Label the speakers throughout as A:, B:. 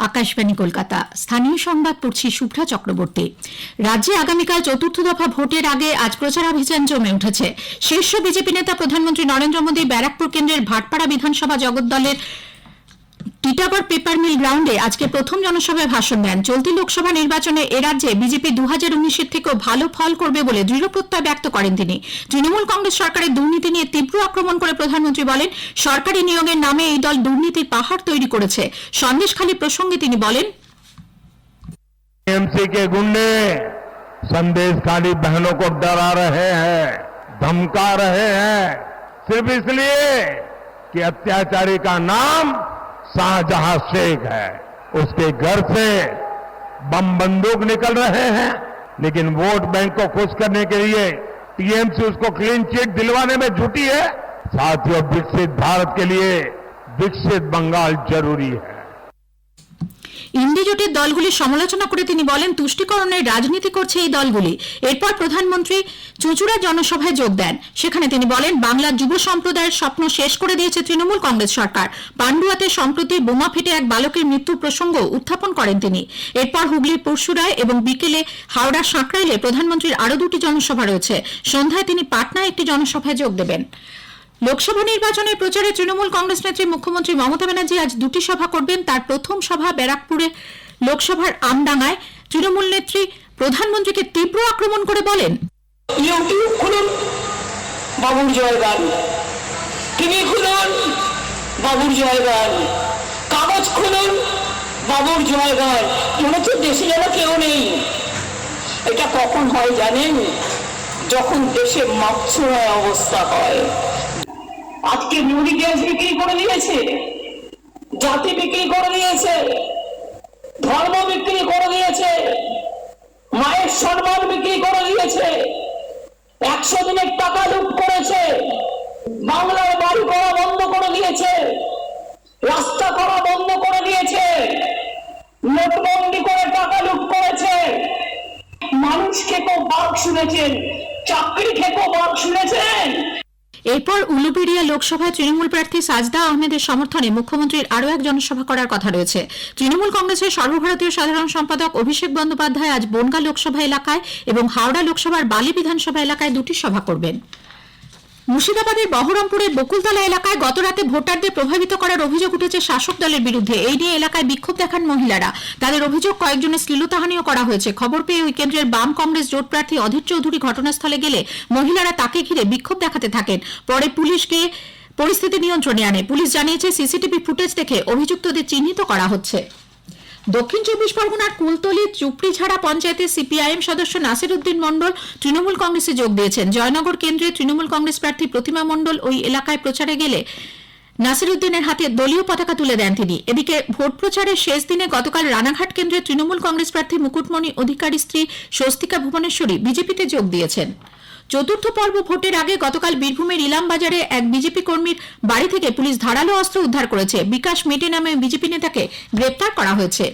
A: আকাশবাণী কলকাতা। স্থানীয় সংবাদ পড়ছি শুভ্রা চক্রবর্তী। রাজ্যে আগামীকাল চতুর্থ দফা ভোটের আগে আজ প্রচারাভিযান জমে উঠেছে। শীর্ষ বিজেপি নেতা প্রধানমন্ত্রী নরেন্দ্র মোদী ব্যারাকপুর কেন্দ্রের ভাটপাড়া বিধানসভা জগদ্দলের টিটাগড় পেপার মিল গ্রাউন্ডে আজকে প্রথম জনসভায় ভাষণ দেন। চলতি লোকসভা নির্বাচনে এ রাজ্যে বিজেপি 2019-এর থেকেও ভালো ফল করবে বলে দৃঢ় প্রত্যয় ব্যক্ত করেন তিনি। তৃণমূল কংগ্রেস সরকারের দুর্নীতি নিয়ে তীব্র আক্রমণ করে প্রধানমন্ত্রী বলেন, সরকারি নিয়োগের নামে এই দল দুর্নীতির পাহাড় তৈরি করেছে। সন্দেশখালী প্রসঙ্গে তিনি বলেন,
B: टीएमसी के गुंडे संदेशखाली बहनों को डरा रहे हैं, धमका रहे हैं, सिर्फ इसलिए कि अत्याचारी का नाम शाहजहां शेख है। उसके घर से बम बंदूक निकल रहे हैं, लेकिन वोट बैंक को खुश करने के लिए टीएमसी उसको क्लीन चिट दिलवाने में जुटी है। साथियों, विकसित भारत के लिए विकसित बंगाल जरूरी है।
A: ইন্ডি জোটের দলগুলির সমালোচনা করে তিনি বলেন, তুষ্টিকরণের রাজনীতি করছে এই দলগুলি। এরপর প্রধানমন্ত্রী চুঁচুড়া জনসভায় যোগ দেন। সেখানে তিনি বলেন, বাংলার যুব সম্প্রদায়ের স্বপ্ন শেষ করে দিয়েছে তৃণমূল কংগ্রেস সরকার। পান্ডুয়াতে সম্প্রতি বোমা ফেটে এক বালকের মৃত্যুর প্রসঙ্গ উত্থাপন করেন তিনি। এরপর হুগলির পরশুরায় এবং বিকেলে হাওড়ার সাঁকরাইলে প্রধানমন্ত্রীর আরও দুটি জনসভা রয়েছে। সন্ধ্যায় তিনি পাটনায় একটি জনসভায় যোগ দেবেন। লোকসভা নির্বাচনের প্রচারে তৃণমূল কংগ্রেস নেত্রী মুখ্যমন্ত্রী মমতা ব্যানার্জি আজ দুটি সভা করবেন। তার প্রথম সভা ব্যারাকপুরে লোকসভার আমডাঙ্গায়। তৃণমূল নেত্রী প্রধানমন্ত্রীকে তীব্র আক্রমণ করে বলেন,
C: ইউটিউব খুলুন, বাবুর জয়গান, টিভি খুলুন, বাবুর জয়গান, কাগজ খুলুন, বাবুর জয়গান। মনে হচ্ছে দেশে যেন কেউ নেই। এটা কখন হয় জানেন? যখন দেশে মাপছড়ায় অবস্থা হয়। আজকে মুড়ি গ্যাস বিক্রি করে দিয়েছে, জাতি বিক্রি করে দিয়েছে, ধর্ম বিক্রি করে দিয়েছে, মায়ের সম্মান বিক্রি করে দিয়েছে, 100 দিনের টাকা লুট করেছে, বাংলার বাড়ি করা বন্ধ করে দিয়েছে, রাস্তা করা বন্ধ করে দিয়েছে, নোটবন্দি করে টাকা লুট করেছে। মানুষ খেকো বাঘ শুনেছেন, চাকরি খেকো বাঘ শুনেছেন।
A: এরপর উলুবেড়িয়া লোকসভায় তৃণমূল প্রার্থী সাজদা আহমেদের সমর্থনে মুখ্যমন্ত্রীর আরও এক জনসভা করার কথা রয়েছে। তৃণমূল কংগ্রেসের সর্বভারতীয় সাধারণ সম্পাদক অভিষেক বন্দ্যোপাধ্যায় আজ বনগাঁ লোকসভা এলাকায় এবং হাওড়া লোকসভার বালি বিধানসভা এলাকায় দুটি সভা করবেন। মুর্শিদাবাদের বহরমপুরের বকুলতলা এলাকায় গতরাতে ভোটারদের প্রভাবিত করার অভিযোগ উঠেছে শাসক দলের বিরুদ্ধে। এই নিয়ে এলাকায় বিক্ষোভ দেখান মহিলারা। তাদের অভিযোগ, কয়েকজনের শ্লীলতাহানিও করা হয়েছে। খবর পেয়ে ওই কেন্দ্রের বাম কংগ্রেস জোট প্রার্থী অধীর চৌধুরী ঘটনাস্থলে গেলে মহিলারা তাকে ঘিরে বিক্ষোভ দেখাতে থাকেন। পরে পুলিশ গিয়ে পরিস্থিতি নিয়ন্ত্রণে আনে। পুলিশ জানিয়েছে, সিসিটিভি ফুটেজ দেখে অভিযুক্তদের চিহ্নিত করা হচ্ছে। দক্ষিণ 24 পরগনার কুলতলি চুপড়িঝাড়া পঞ্চায়েতের সিপিআইএম সদস্য নাসির উদ্দিন মণ্ডল তৃণমূল কংগ্রেসে যোগ দিয়েছেন। জয়নগর কেন্দ্রে তৃণমূল কংগ্রেস প্রার্থী প্রতিমা মণ্ডল ওই এলাকায় প্রচারে গেলে নাসির উদ্দিনের হাতে দলীয় পতাকা তুলে দেন তিনি। এদিকে ভোট প্রচারের শেষ দিনে গতকাল রানাঘাট কেন্দ্রে তৃণমূল কংগ্রেস প্রার্থী মুকুটমণি অধিকারীর স্ত্রী স্বস্তিকা ভুবনেশ্বরী বিজেপিতে যোগ দিয়েছেন। চতুর্থ পর্ব ভোটের আগে গতকাল বীরভূমের ইলামবাজারে এক বিজেপি কর্মীর বাড়ি থেকে পুলিশ ধারালো অস্ত্র উদ্ধার করেছে। বিকাশ মেটে নামে বিজেপি নেতাকে গ্রেপ্তার করা হয়েছে।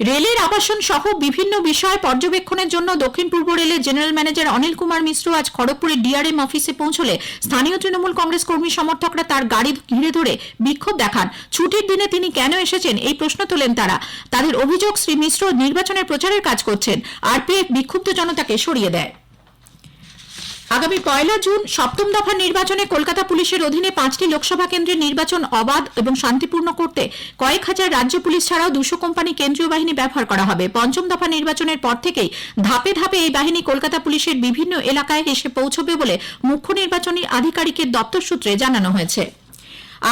A: রেলের আবাসন সহ বিভিন্ন বিষয় পর্যবেক্ষণের জন্য দক্ষিণ পূর্ব রেলের জেনারেল ম্যানেজার অনিল কুমার মিশ্র আজ খড়গপুরের ডিআরএম অফিসে পৌঁছলে স্থানীয় তৃণমূল কংগ্রেস কর্মী সমর্থকরা তার গাড়ি ঘিরে ধরে বিক্ষোভ দেখান। ছুটির দিনে তিনি কেন এসেছেন এই প্রশ্ন তোলেন তারা। তাদের অভিযোগ, শ্রী মিশ্র নির্বাচনের প্রচারের কাজ করছেন। আরপিএফ বিক্ষুব্ধ জনতাকে সরিয়ে দেয়। আগামী 1 জুন সপ্তম দফা নির্বাচনে কলকাতা পুলিশের অধীনে 5টি লোকসভা কেন্দ্রের নির্বাচন অবাধ এবং শান্তিপূর্ণ করতে কয়েক হাজার রাজ্য পুলিশ ছাড়াও 200 কোম্পানি কেন্দ্রীয় বাহিনী ব্যবহার করা হবে। পঞ্চম দফা নির্বাচনের পর থেকেই ধাপে ধাপে এই বাহিনী কলকাতা পুলিশের বিভিন্ন এলাকায় এসে পৌঁছবে বলে মুখ্য নির্বাচনী আধিকারিকের দপ্তর সূত্রে জানানো হয়েছে।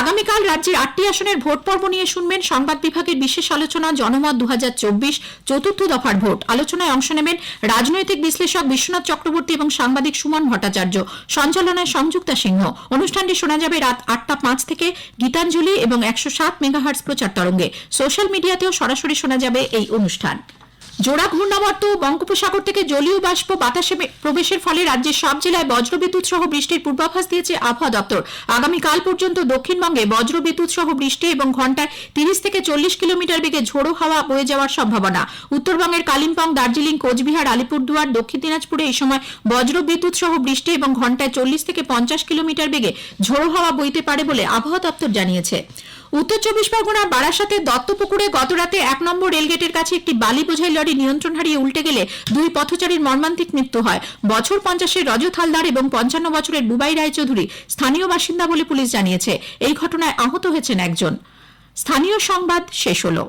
A: আগামীকাল রাজ্যের 8টি আসনের ভোট পর্ব নিয়ে শুনবেন সংবাদ বিভাগের বিশেষ আলোচনা জনমত 2024 চতুর্থ দফার ভোট। আলোচনায় অংশ নেবেন রাজনৈতিক বিশ্লেষক বিশ্বনাথ চক্রবর্তী এবং সাংবাদিক সুমন ভট্টাচার্য। সঞ্চালনায় সংযুক্তা সিংহ। অনুষ্ঠানটি শোনা যাবে রাত 8টা 5 থেকে গীতাঞ্জলি এবং 107 মেগাহার্টজ প্রচার তরঙ্গে। সোশ্যাল মিডিয়াতেও সরাসরি শোনা যাবে এই অনুষ্ঠান। জোড়া ঘূর্ণাবর্ত বঙ্গোপসাগর থেকে জলীয় বাষ্প বাতাসে প্রবেশের ফলে রাজ্যের সব জেলায় বজ্রবিদ্যুৎ সহ বৃষ্টির পূর্বাভাস দিয়েছে আবহাওয়া দপ্তর। আগামীকাল পর্যন্ত দক্ষিণবঙ্গে বজ্রবিদ্যুৎ সহ বৃষ্টি এবং ঘন্টায় 30 থেকে 40 কিলোমিটার বেগে ঝোড়ো হাওয়া বয়ে যাওয়ার সম্ভাবনা। উত্তরবঙ্গের কালিম্পং, দার্জিলিং, কোচবিহার, আলিপুরদুয়ার, দক্ষিণ দিনাজপুরে এই সময় বজ্রবিদ্যুৎ সহ বৃষ্টি এবং ঘন্টায় 40 থেকে 50 কিলোমিটার বেগে ঝোড়ো হাওয়া বইতে পারে বলে আবহাওয়া দপ্তর জানিয়েছে। উত্তর 24 পরগনার বারাসাতে দত্তপুকুরে গতরাতে 1 নম্বর রেলগেটের কাছে একটি বালি বোঝাই লরি নিয়ন্ত্রণ হারিয়ে উল্টে গেলে 2 পথচারীর মর্মান্তিক মৃত্যু হয়। বছর 50-এর রজত হালদার এবং 55 বছরের বুবাই রায়চৌধুরী স্থানীয় বাসিন্দা বলে পুলিশ জানিয়েছে। এই ঘটনায় আহত হয়েছেন একজন। স্থানীয় সংবাদ শেষ হলো।